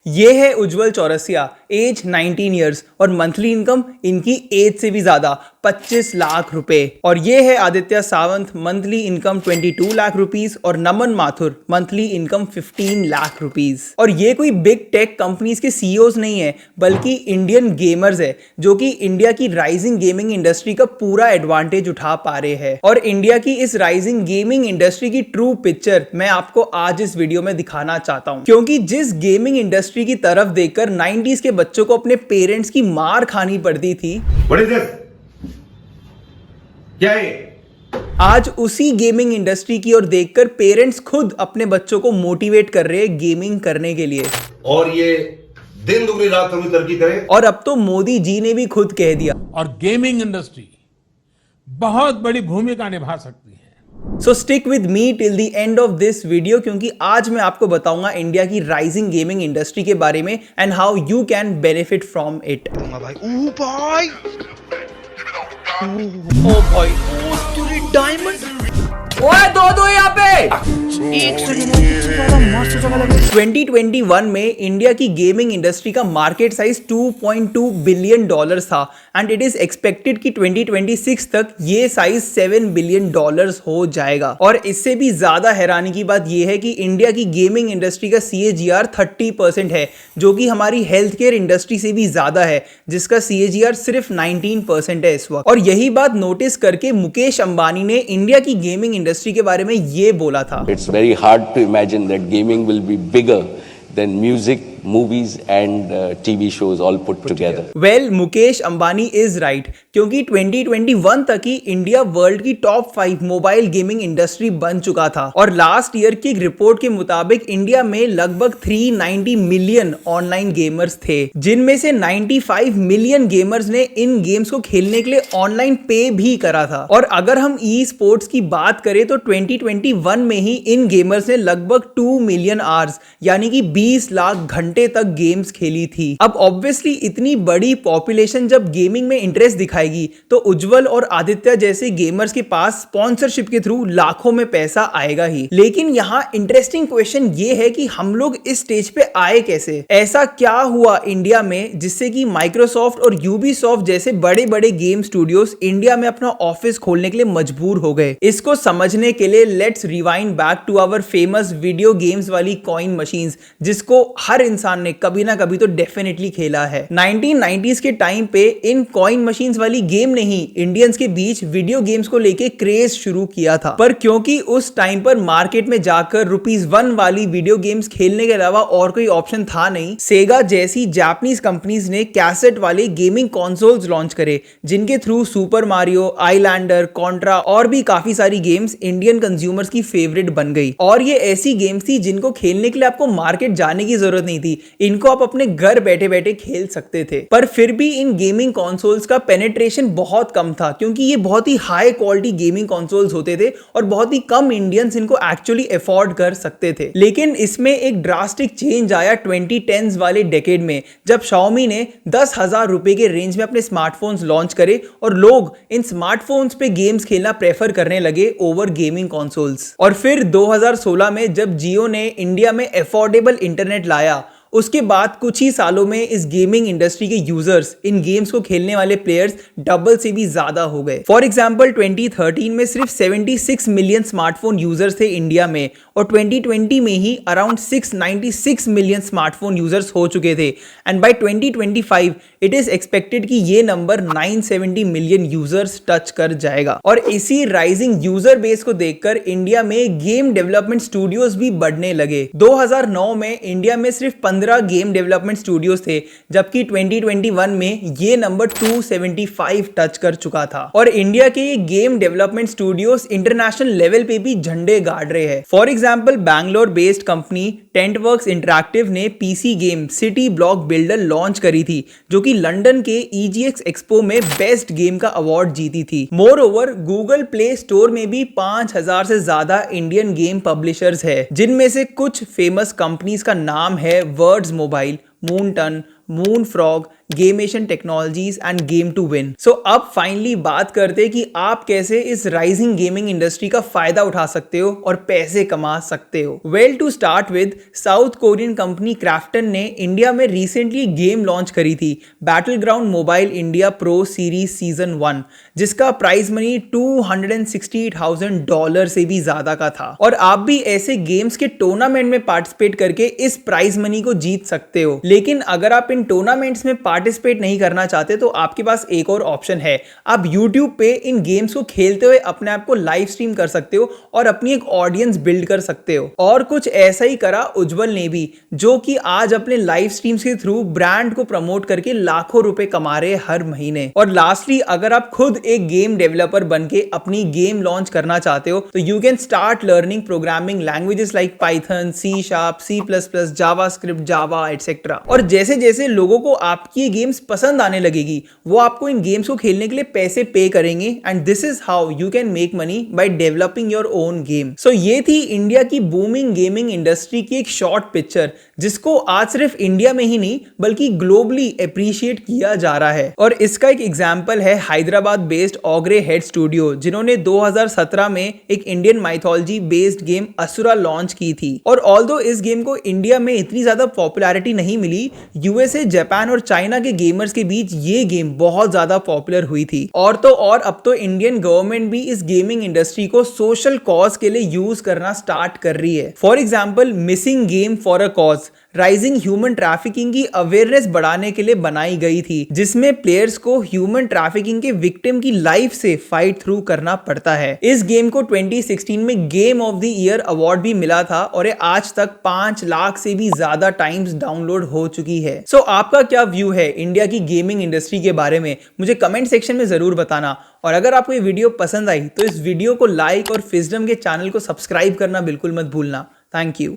ये है Ujjwal Chaurasia, age 19 years और मंथली इनकम इनकी एज से भी ज्यादा 25 लाख रुपए। और ये है Aditya Sawant, monthly income 22 lakh rupees और Naman Mathur monthly income 15 lakh rupees. और ये कोई बिग टेक कंपनीज के सीईओज नहीं है, बल्कि इंडियन गेमर्स है जो कि इंडिया की राइजिंग गेमिंग इंडस्ट्री का पूरा एडवांटेज उठा पा रहे हैं। और इंडिया की इस राइजिंग गेमिंग इंडस्ट्री की ट्रू पिक्चर मैं आपको आज इस वीडियो में दिखाना चाहता हूं, क्योंकि जिस गेमिंग इंडस्ट्री की तरफ देखकर 90s के बच्चों को अपने पेरेंट्स की मार खानी पड़ती थी, क्या है? आज उसी गेमिंग इंडस्ट्री की ओर देखकर पेरेंट्स खुद अपने बच्चों को मोटिवेट कर रहे हैं गेमिंग करने के लिए। और ये दिन दुगनी रात कभी तरक्की करे। और अब तो मोदी जी ने भी खुद कह दिया। और गेमिंग इंडस्ट्री बहुत बड़ी भूमिका निभा सकती है। सो stick with me till the end of this video, क्योंकि आज मैं आपको बताऊंगा इंडिया की राइजिंग गेमिंग इंडस्ट्री के बारे में and how you can benefit from it. ओ भाई, ओए दो यहाँ पे 2021 में इंडिया की गेमिंग इंडस्ट्री का मार्केट साइज $2.2 बिलियन था एंड इट इज एक्सपेक्टेड कि 2026 तक ये साइज $7 बिलियन हो जाएगा। और इससे भी ज्यादा हैरानी की बात यह है कि इंडिया की गेमिंग इंडस्ट्री का CAGR 30% है, जो कि हमारी हेल्थ केयर इंडस्ट्री से भी ज्यादा है, जिसका CAGR सिर्फ 19% है इस वक्त। और यही बात नोटिस करके मुकेश अंबानी ने इंडिया की गेमिंग इंडस्ट्री के बारे में ये बोला था। It's very hard to imagine that gaming will be bigger than music, movies and TV shows all put together. Well, Mukesh Ambani is right, क्योंकि 2021 तक ही इंडिया वर्ल्ड की टॉप 5 मोबाइल गेमिंग इंडस्ट्री बन चुका था। और लास्ट ईयर की एक रिपोर्ट के मुताबिक इंडिया में लगभग 390 मिलियन ऑनलाइन गेमर्स थे, जिनमें से 95 मिलियन गेमर्स ने इन गेम्स को खेलने के लिए ऑनलाइन पे भी करा था। और अगर हम ई स्पोर्ट्स की बात करें तो 2021 में ही इन गेमर्स ने लगभग 2 मिलियन आवर्स यानी कि 20 लाख घंटे तक गेम्स खेली थी। अब ऑब्वियसली इतनी बड़ी पॉपुलेशन जब गेमिंग में इंटरेस्ट दिखाएगी तो उज्जवल और आदित्य जैसे गेमर्स के पास स्पॉन्सरशिप के थ्रू लाखों में पैसा आएगा ही। लेकिन यहाँ इंटरेस्टिंग क्वेश्चन ये है कि हम लोग इस स्टेज पे आए कैसे? ऐसा क्या हुआ इंडिया में जिससे कि माइक्रोसॉफ्ट और यूबीसॉफ्ट जैसे बड़े बड़े गेम स्टूडियोज इंडिया में अपना ऑफिस खोलने के लिए मजबूर हो गए? इसको समझने के लिए let's rewind back to our famous video games वाली कॉइन मशीन्स, जिसको हर इंसान ने कभी ना कभी तो डेफिनेटली खेला है। 1990s के टाइम पे इन कॉइन मशीन्स वाली गेम ने ही इंडियंस के बीच वीडियो गेम्स को लेके क्रेज शुरू किया था। पर क्योंकि उस टाइम पर मार्केट में जाकर ₹1 वाली वीडियो गेम्स खेलने के अलावा और कोई ऑप्शन था नहीं, सेगा जैसी जापानीज कंपनीज ने कैसेट वाले गेमिंग कंसोल्स लॉन्च करे, जिनके through super Mario, islander, Contra और भी काफी सारी गेम्स इंडियन कंज्यूमर्स की फेवरेट बन गई। और ये ऐसी गेम्स थी जिनको खेलने के लिए आपको मार्केट जाने की जरूरत नहीं थी, इनको आप अपने घर बैठे बैठे खेल सकते थे। पर फिर भी इन गेमिंग कंसोल्स का पेनिट्रेशन बहुत कम था, क्योंकि ये बहुत ही हाई क्वालिटी गेमिंग कंसोल्स होते थे और बहुत ही कम इंडियंस इनको एक्चुअली अफोर्ड कर सकते थे। लेकिन इसमें एक ड्रास्टिक चेंज आया 2010s वाले डेकेड में, जब Xiaomi ने 10,000 रुपए के रेंज में अपने स्मार्टफोन्स लॉन्च करे और लोग इन स्मार्टफोन्स पे गेम्स खेलना प्रेफर करने लगे ओवर गेमिंग कंसोल्स। और फिर 2016 में जब जियो ने इंडिया में अफोर्डेबल इंटरनेट लाया, उसके बाद कुछ ही सालों में इस गेमिंग इंडस्ट्री के यूजर्स, इन गेम्स को खेलने वाले प्लेयर्स डबल से भी ज्यादा हो गए। फॉर एग्जांपल 2013 में सिर्फ 76 मिलियन स्मार्टफोन यूजर्स थे इंडिया में, और 2020 में ही अराउंड 696 मिलियन स्मार्टफोन यूजर्स हो चुके थे। And by 2025 it is expected कि ये नंबर 970 मिलियन यूजर्स टच कर जाएगा। और इसी राइजिंग यूजर बेस को देखकर इंडिया में गेम डेवलपमेंट स्टूडियोज भी बढ़ने लगे। 2009 में इंडिया में सिर्फ 15 गेम डेवलपमेंट स्टूडियोज थे, जबकि 2021 में ये नंबर 275 टच कर चुका था। और इंडिया के ये game development studios international level पे भी झंडे गाड़ रहे हैं। For example Bangalore based company Tentworks Interactive ने PC game City Block Builder launch करी थी, जो कि लंदन के EGX एक्सपो में बेस्ट गेम का अवार्ड जीती थी। Moreover Google Play Store में भी 5000 से ज्यादा इंडियन गेम पब्लिशर्स है, जिनमें से कुछ फेमस कंपनीज का नाम है Words Mobile, Moonton, Moonfrog, Gamation Technologies and Game to Win. So अब फाइनली बात करते हैं कि आप कैसे इस राइजिंग गेमिंग इंडस्ट्री का फायदा उठा सकते हो और पैसे कमा सकते हो। Well, to start with, south Korean company Krafton ने इंडिया में रिसेंटली गेम लॉन्च करी थी, Battleground Mobile India Pro Series season 1, जिसका प्राइस मनी $268,000 से भी ज्यादा का था। और आप भी ऐसे गेम्स के टूर्नामेंट में पार्टिसिपेट करके इस प्राइज मनी को जीत सकते हो। लेकिन अगर आप इन टूर्नामेंट्स में पार्टिसिपेट नहीं करना चाहते तो आपके पास एक और ऑप्शन है, आप YouTube पे इन गेम्स को खेलते हुए अपने आप को लाइव स्ट्रीम कर सकते हो और अपनी एक ऑडियंस बिल्ड कर सकते हो। और कुछ ऐसा ही करा उज्जवल ने भी, जो कि आज अपने लाइव स्ट्रीम्स के थ्रू ब्रांड को प्रमोट करके लाखों रुपए कमा रहे हर महीने। और लास्टली, अगर आप खुद एक गेम डेवलपर बनके अपनी गेम लॉन्च करना चाहते हो तो you can start learning programming languages like Python, C#, C++, JavaScript, Java etcetera. और जैसे जैसे लोगों को आपकी गेम्स पसंद आने लगेगी, वो आपको इन गेम्स को खेलने के लिए पैसे पे करेंगे, and this is how you can make money by developing your own game. So ये थी इंडिया की बूमिंग गेमिंग इंडस्ट्री की एक शॉर्ट पिक्चर, जिसको आज सिर्फ इंडिया में ही नहीं बल्कि ग्लोबली अप्रिशिएट किया जा रहा है। और इसका एक एग्जांपल है Hyderabad based Ogre Head Studio, जिन्होंने 2017 में एक Indian mythology based game Asura launch की थी। और ऑल्दो इस गेम को इंडिया में इतनी ज्यादा पॉपुलैरिटी नहीं मिली, यूएसए, जापान और चाइना के गेमर्स के बीच ये गेम बहुत ज्यादा पॉपुलर हुई थी। और अब तो इंडियन गवर्नमेंट भी इस गेमिंग इंडस्ट्री को सोशल कॉज के लिए यूज करना स्टार्ट कर रही है। For example, missing game for a cause rising human trafficking की अवेयरनेस बढ़ाने के लिए बनाई गई थी, जिसमें प्लेयर्स को ह्यूमन ट्रैफिकिंग के विक्टिम की लाइफ से फाइट थ्रू करना पड़ता है। इस गेम को 2016 में game of the year award भी मिला था और ये आज तक 5 लाख से भी ज्यादा टाइम्स डाउनलोड हो चुकी है। सो आपका क्या व्यू है इंडिया की गेमिंग इंडस्ट्री के बारे में, मुझे कमेंट सेक्शन में जरूर बताना। और अगर आपको ये वीडियो पसंद आई तो इस वीडियो को लाइक और फिजडम के चैनल को सब्सक्राइब करना बिल्कुल मत भूलना। Thank you.